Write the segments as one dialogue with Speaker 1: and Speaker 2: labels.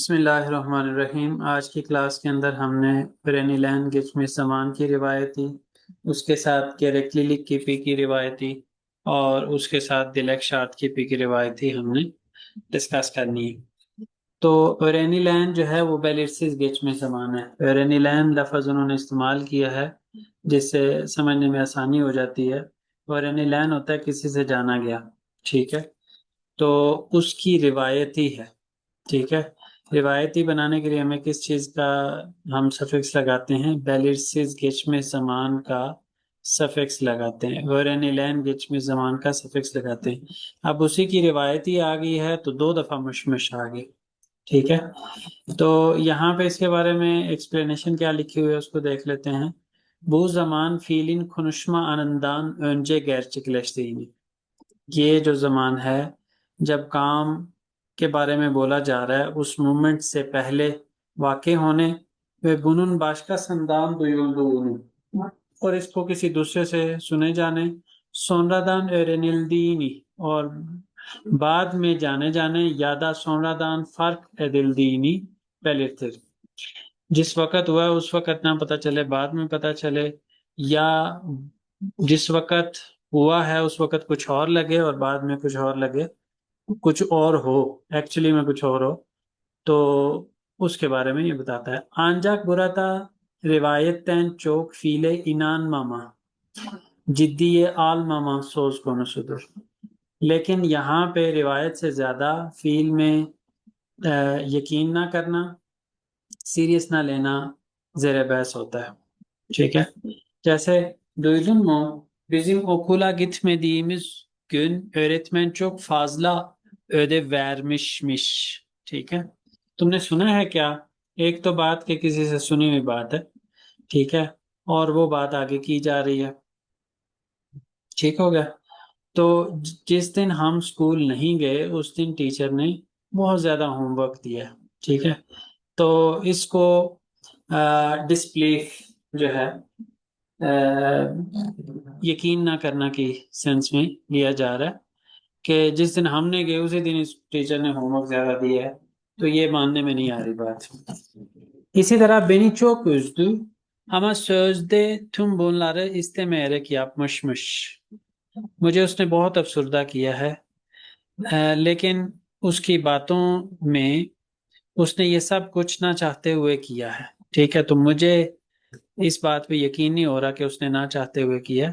Speaker 1: بسم اللہ الرحمن الرحیم۔ آج کی کلاس کے اندر ہم نے برینی لین گچمی زمان کی روایتی، اس کے ساتھ گیرکلی کیپی کی روایتی اور اس کے ساتھ دلک شاد کیپی کی روایتی ہم نے ڈسکس کرنی ہے۔ تو برینی لین جو ہے وہ بیلرسز گچمی زمان ہے۔ برینی لین لفظ انہوں نے استعمال کیا ہے جس سے سمجھنے میں آسانی ہو جاتی ہے۔ برینی لین ہوتا ہے کسی سے جانا گیا، ٹھیک ہے، تو اس کی روایتی ہے، ٹھیک ہے۔ روایتی بنانے کے لیے ہمیں کس چیز کا ہم سفکس لگاتے ہیں؟ بیلرسز گچم زمان کا سفکس لگاتے ہیں، ورینی لین گچم زمان کا سفکس لگاتے ہیں۔ اب اسی کی روایتی آ گئی ہے تو 2 دفعہ مشمش آ گئی، ٹھیک ہے۔ تو یہاں پہ اس کے بارے میں ایکسپلینیشن کیا لکھی ہوئی ہے اس کو دیکھ لیتے ہیں۔ بو زمان فیلن کنشما آنندان önce gerçekleştiğini، یہ جو زمان ہے جب کام کے بارے میں بولا جا رہا ہے اس مومنٹ سے پہلے واقع ہونے، وہ بنون باشکا سندان duyulduğunu، اور اس کو کسی دوسرے سے سنے جانے، sonradan öğrenildiğini، اور بعد میں جانے یا da sonradan fark edildiğini belirtir۔ جس وقت ہوا اس وقت نہ پتہ چلے، بعد میں پتہ چلے، یا جس وقت ہوا ہے اس وقت کچھ اور لگے اور بعد میں کچھ اور لگے، کچھ اور ہو، ایکچولی میں کچھ اور ہو، تو اس کے بارے میں یہ بتاتا ہے۔ آنجاک براتا روایتن چوک فیلے اینان ماما جدی آل ماما سوز کونو سدر، لیکن یہاں پہ روایت سے زیادہ فیل میں یقین نہ کرنا، سیریس نہ لینا زیر بحث ہوتا ہے، ٹھیک ہے۔ جیسے duydun mu bizim okula gitmediğimiz gün öğretmen çok fazla ödev vermişmiş، ٹھیک ہے۔ تم نے سنا ہے کیا؟ ایک تو بات کہ کسی سے سنی ہوئی بات ہے، ٹھیک ہے، اور وہ بات آگے کی جا رہی ہے، ٹھیک ہو گیا۔ تو جس دن ہم اسکول نہیں گئے اس دن ٹیچر نے بہت زیادہ ہوم ورک دیا، ٹھیک ہے۔ تو اس کو ڈسپلیف جو ہے یقین نہ کرنا کی سینس میں لیا جا رہا ہے کہ جس دن ہم نے گئے اسی دن اس ٹیچر نے ہوم ورک زیادہ دیا ہے، تو یہ ماننے میں نہیں آ رہی بات۔ اسی طرح beni çok üzdü ama sözde tüm bunları istemeyerek yapmışmış، مجھے اس نے بہت افسردہ کیا ہے، لیکن اس کی باتوں میں اس نے یہ سب کچھ نہ چاہتے ہوئے کیا ہے، ٹھیک ہے۔ تو مجھے اس بات پہ یقین نہیں ہو رہا کہ اس نے نہ چاہتے ہوئے کیا،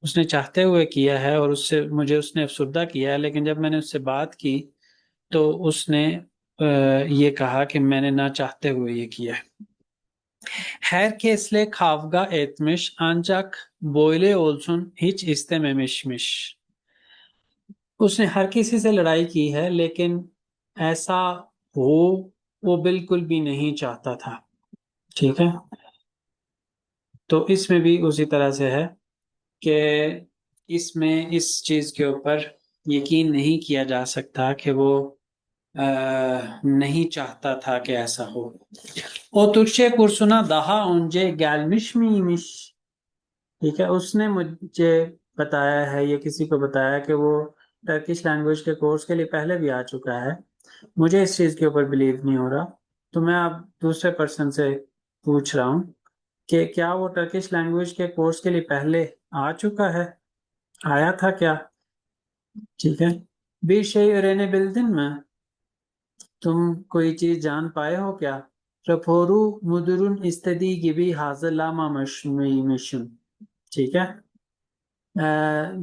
Speaker 1: اس نے چاہتے ہوئے کیا ہے اور مجھے اس نے افسردہ کیا ہے، لیکن جب میں نے اس سے بات کی تو اس نے یہ کہا کہ میں نے نہ چاہتے ہوئے یہ کیا ہے۔ Herkesle kavga etmiş ancak böyle olsun hiç istememişmiş، اس نے ہر کسی سے لڑائی کی ہے لیکن ایسا ہو وہ بالکل بھی نہیں چاہتا تھا، ٹھیک ہے۔ تو اس میں بھی اسی طرح سے ہے کہ اس میں اس چیز کے اوپر یقین نہیں کیا جا سکتا کہ وہ نہیں چاہتا تھا کہ ایسا ہو۔ O Türkçe kursuna daha önce gelmiş miymiş، ٹھیک ہے، اس نے مجھے بتایا ہے، یہ کسی کو بتایا کہ وہ ٹرکش لینگویج کے کورس کے لیے پہلے بھی آ چکا ہے۔ مجھے اس چیز کے اوپر بلیو نہیں ہو رہا، تو میں اب دوسرے پرسن سے پوچھ رہا ہوں کہ کیا وہ ٹرکش لینگویج کے کورس کے لیے پہلے آ چکا ہے، آیا تھا کیا، ٹھیک ہے۔ Bir şey öğrenebildin mi، تم کوئی چیز جان پائے ہو کیا؟ raporu müdürün istediği gibi hazırlamamışsın، ٹھیک ہے۔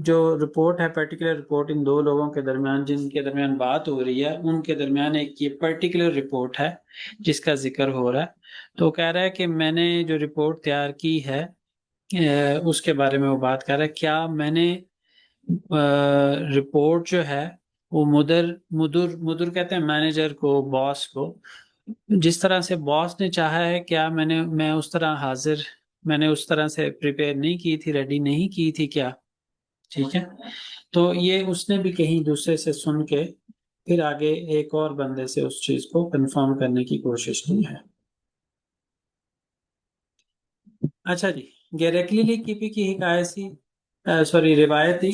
Speaker 1: جو رپورٹ ہے، پرٹیکولر رپورٹ ان دو لوگوں کے درمیان جن کے درمیان بات ہو رہی ہے ان کے درمیان ایک یہ پرٹیکولر رپورٹ ہے جس کا ذکر ہو رہا ہے، تو کہہ رہا ہے کہ میں نے جو رپورٹ تیار کی ہے اس کے بارے میں وہ بات کر رہا ہے، کیا میں نے رپورٹ جو ہے وہ مدر کہتے ہیں مینیجر کو، باس کو، جس طرح سے باس نے چاہا ہے، کیا میں اس طرح میں نے اس طرح سے پریپیئر نہیں کی تھی، ریڈی نہیں کی تھی کیا، ٹھیک ہے۔ تو یہ اس نے بھی کہیں دوسرے سے سن کے پھر آگے ایک اور بندے سے اس چیز کو کنفرم کرنے کی کوشش کی ہے۔ اچھا جی، گیریکلی کیپی کی روایتی،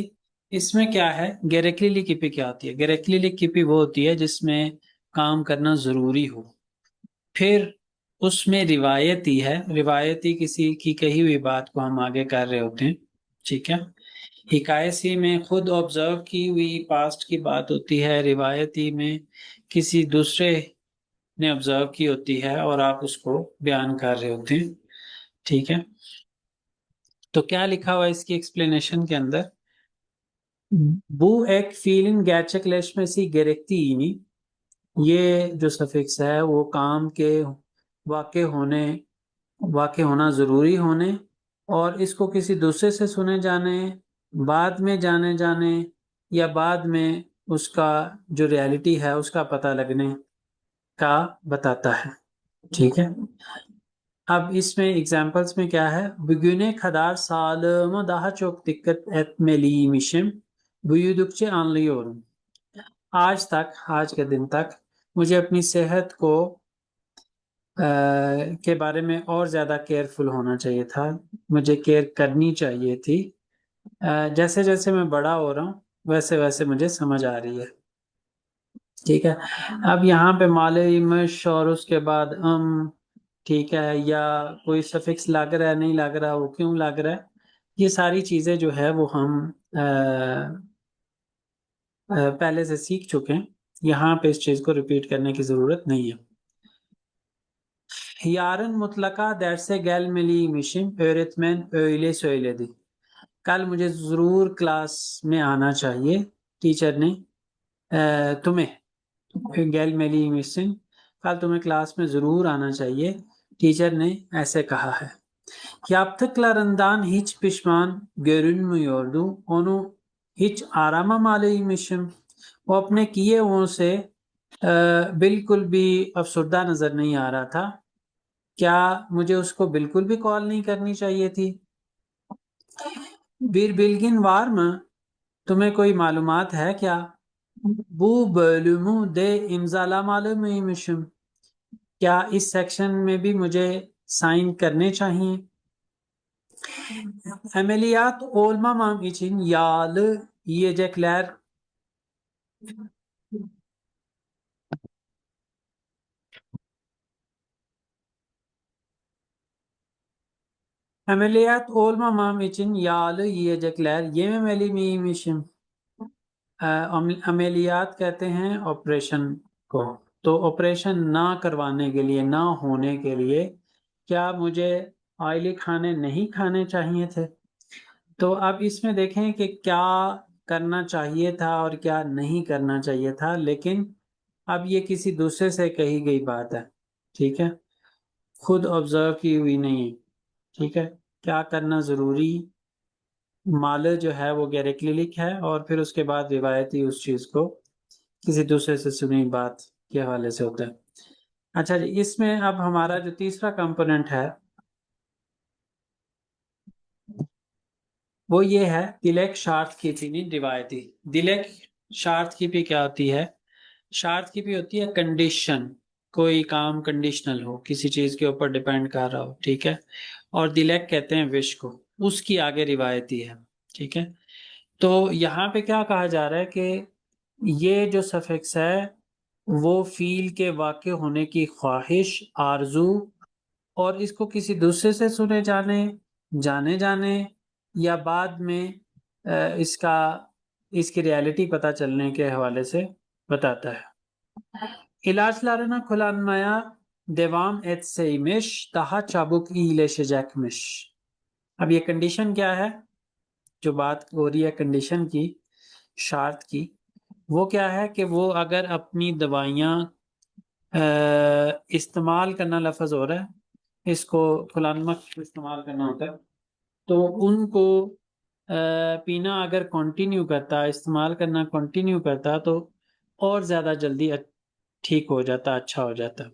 Speaker 1: اس میں کیا ہے؟ گیریکلی کیپی کیا ہوتی ہے؟ گیریکلی کیپی وہ ہوتی ہے جس میں کام کرنا ضروری ہو، پھر اس میں روایتی ہے، روایتی کسی کی کہی ہوئی بات کو ہم آگے کر رہے ہوتے ہیں، ٹھیک ہے۔ حکایتی میں خود آبزرو کی ہوئی پاسٹ کی بات ہوتی ہے، روایتی میں کسی دوسرے نے آبزرو کی ہوتی ہے اور آپ اس کو بیان کر رہے ہوتے ہیں، ٹھیک ہے۔ تو کیا لکھا ہوا ہے اس کی ایکسپلینیشن کے اندر؟ بو ایک فیلن گیرچک میں سی گرکتی یہ جو سفکس ہے وہ کام کے واقع ہونا ضروری ہونے اور اس کو کسی دوسرے سے سنے جانے، بعد میں جانے یا بعد میں اس کا جو ریالٹی ہے اس کا پتہ لگنے کا بتاتا ہے، ٹھیک ہے۔ اب اس میں ایگزامپلز میں کیا ہے؟ bugüne kadar sağlığımı daha çok dikkat etmeliymişim. Büyüdükçe anlıyorum. آج کے دن تک مجھے اپنی صحت کے بارے میں اور زیادہ کیئرفل ہونا چاہیے تھا، مجھے کیئر کرنی چاہیے تھی۔ جیسے جیسے میں بڑا ہو رہا ہوں ویسے ویسے مجھے سمجھ آ رہی ہے، ٹھیک ہے۔ اب یہاں پہ مالمش اور اس کے بعد ٹھیک ہے، یا کوئی سفکس لگ رہا ہے نہیں لگ رہا، وہ کیوں لگ رہا ہے، یہ ساری چیزیں جو ہے وہ ہم پہلے سے سیکھ چکے ہیں، یہاں پہ اس چیز کو ریپیٹ کرنے کی ضرورت نہیں ہے۔ Yarın mutlaka derse gelmeliymişim. Öğretmen öyle söyledi. کل مجھے ضرور کلاس میں آنا چاہیے، ٹیچر نے تمہیں گیل میلی مسن کل تمہیں کلاس میں ضرور آنا چاہیے، ٹیچر نے ایسے کہا ہے۔ Yaptıklarından hiç pişman görünmüyordu. Onu hiç aramamalıymışım. وہ اپنے کیے ہوئے سے بالکل بھی افسردہ نظر نہیں آ رہا تھا، کیا مجھے اس کو بالکل بھی کال نہیں کرنی چاہیے تھی؟ Bir bilgin var mı؟ تمہیں کوئی معلومات ہے کیا؟ Bu bölümü de imzalamalı mıymışım؟ کیا اس سیکشن میں بھی مجھے سائن کرنے چاہیے؟ Ameliyat olmamam için yağlı yiyecekler Ameliyat olmamam için yağlı yiyecekler yememeliymişim۔ عملیات کہتے ہیں آپریشن کو، تو آپریشن نہ کروانے کے لیے، نہ ہونے کے لیے کیا مجھے آئلی کھانے نہیں کھانے چاہیے تھے؟ تو اب اس میں دیکھیں کہ کیا کرنا چاہیے تھا اور کیا نہیں کرنا چاہیے تھا، لیکن اب یہ کسی دوسرے سے کہی گئی بات ہے، ٹھیک ہے، خود آبزرو کی ہوئی نہیں ہے، ٹھیک ہے۔ کیا کرنا ضروری، مال جو ہے وہ گیریکلک ہے، اور پھر اس کے بعد روایتی اس چیز کو کسی دوسرے سے سنی بات کے حوالے سے ہوتا ہے۔ اچھا جی، اس میں اب ہمارا جو تیسرا کمپوننٹ ہے وہ یہ ہے دلیک شارت کی تھی نہیں روایتی۔ دلیک شارت کی بھی کیا ہوتی ہے؟ شارت کی بھی ہوتی ہے کنڈیشن، کوئی کام کنڈیشنل ہو، کسی چیز کے اوپر ڈیپینڈ کر رہا ہو، ٹھیک ہے، اور دلیک کہتے ہیں وش کو، اس کی آگے روایتی ہے، ٹھیک ہے۔ تو یہاں پہ کیا کہا جا رہا ہے کہ یہ جو سفکس ہے وہ فیل کے واقع ہونے کی خواہش، آرزو، اور اس کو کسی دوسرے سے سنے جانے یا بعد میں اس کی ریالٹی پتہ چلنے کے حوالے سے بتاتا ہے۔ İlaçlarını kullanmaya devam etseymiş daha çabuk iyileşecekmiş۔ اب یہ کنڈیشن کیا ہے؟ جو بات ہو رہی ہے کنڈیشن کی، شارط کی، وہ کیا ہے کہ وہ اگر اپنی دوائیاں استعمال کرنا لفظ ہو رہا ہے، اس کو فلانمک استعمال کرنا ہوتا ہے، تو ان کو پینا اگر کنٹینیو کرتا، استعمال کرنا کنٹینیو کرتا تو اور زیادہ جلدی ٹھیک ہو جاتا، اچھا ہو جاتا،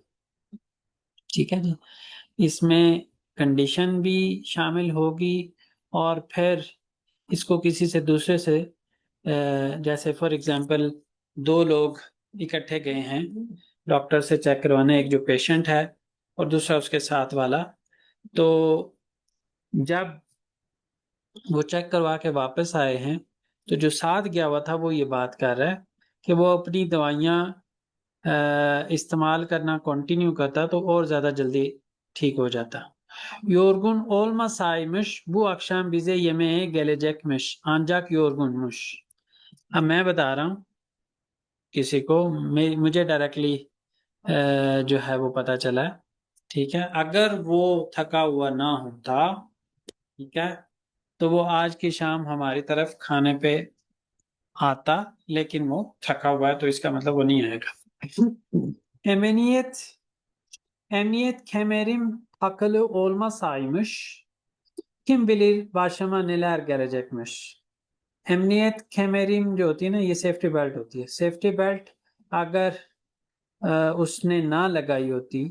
Speaker 1: ٹھیک ہے جی۔ اس میں کنڈیشن بھی شامل ہوگی، اور پھر اس کو کسی سے دوسرے سے جیسے فار ایگزامپل دو لوگ اکٹھے گئے ہیں ڈاکٹر سے چیک کروانے، ایک جو پیشنٹ ہے اور دوسرا اس کے ساتھ والا، تو جب وہ چیک کروا کے واپس آئے ہیں تو جو ساتھ گیا ہوا تھا وہ یہ بات کر رہا ہے کہ وہ اپنی دوائیاں استعمال کرنا کنٹینیو کرتا تو اور زیادہ جلدی ٹھیک ہو جاتا. Yorgun olmasaymış bu akşam bize yemeğe gelecekmiş. Ancak yorgunmuş. اب میں بتا رہا ہوں کسی کو، مجھے ڈائریکٹلی جو ہے وہ پتہ چلا ہے. ٹھیک ہے، اگر وہ تھکا ہوا نہ ہوتا، ٹھیک ہے، تو وہ آج کی شام ہماری طرف کھانے پہ آتا، لیکن وہ تھکا ہوا ہے تو اس کا مطلب وہ نہیں آئے گا. Emniyet kemerim takılı olmasaymış, kim bilir başıma neler gelecekmiş. Emniyet kemerim جو ہوتی ہے نا، یہ سیفٹی بیلٹ ہوتی ہے. سیفٹی بیلٹ اگر اس نے نہ لگائی ہوتی،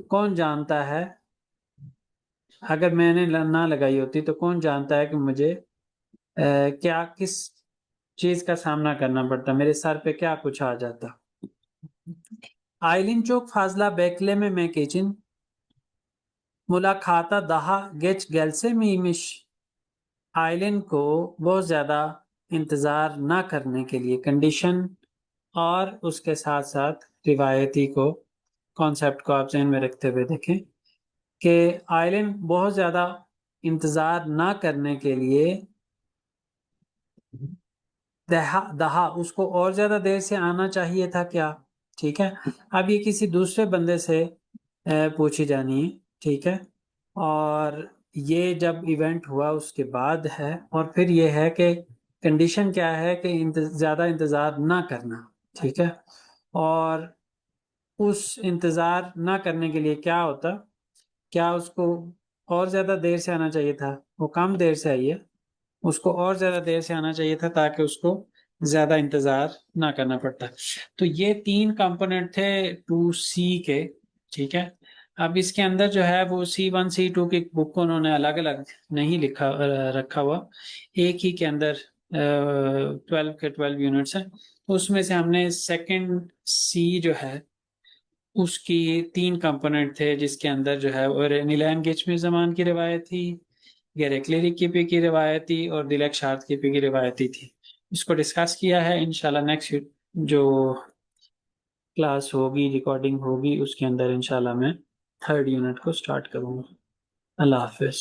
Speaker 1: کون جانتا ہے، اگر میں نے نہ لگائی ہوتی تو کون جانتا ہے کہ مجھے کیا کس چیز کا سامنا کرنا پڑتا، میرے سر پہ کیا کچھ آ جاتا. Aylin çok fazla beklememek için ملاقاتہ daha geç gelse miymiş. آئلن کو بہت زیادہ انتظار نہ کرنے کے لیے کنڈیشن اور اس کے ساتھ ساتھ روایتی کو کانسیپٹ کو آپ ذہن میں رکھتے ہوئے دیکھیں کہ آئلن بہت زیادہ انتظار نہ کرنے کے لیے دہا اس کو اور زیادہ دیر سے آنا چاہیے تھا کیا. ٹھیک ہے، اب یہ کسی دوسرے بندے سے پوچھی جانی ہے. ٹھیک ہے، اور یہ جب ایونٹ ہوا اس کے بعد ہے، اور پھر یہ ہے کہ کنڈیشن کیا ہے کہ زیادہ انتظار نہ کرنا. ٹھیک ہے، اور اس انتظار نہ کرنے کے لیے کیا ہوتا، کیا اس کو اور زیادہ دیر سے آنا چاہیے تھا، وہ کم دیر سے آئی ہے، اس کو اور زیادہ دیر سے آنا چاہیے تھا تاکہ اس کو زیادہ انتظار نہ کرنا پڑتا. تو یہ 3 کمپوننٹ تھے 2C کے. ٹھیک ہے، اب اس کے اندر جو ہے وہ C1 C2 کی بک کو انہوں نے الگ الگ نہیں رکھا ہوا، ایک ہی کے اندر 12 کے 12 یونٹس ہیں. اس میں سے ہم نے سیکنڈ C جو ہے اس کی 3 کمپوننٹ تھے، جس کے اندر جو ہے اور نیلین گیچمی زمان کی روایت تھی، گیریکلی ریکیپی کی روایت تھی، اور دلیک شارت کیپی کی روایتی تھی. اس کو ڈسکس کیا ہے. انشاءاللہ نیکسٹ جو کلاس ہوگی، ریکارڈنگ ہوگی، اس کے اندر انشاءاللہ میں 3rd یونٹ کو سٹارٹ کروں گا. اللہ حافظ.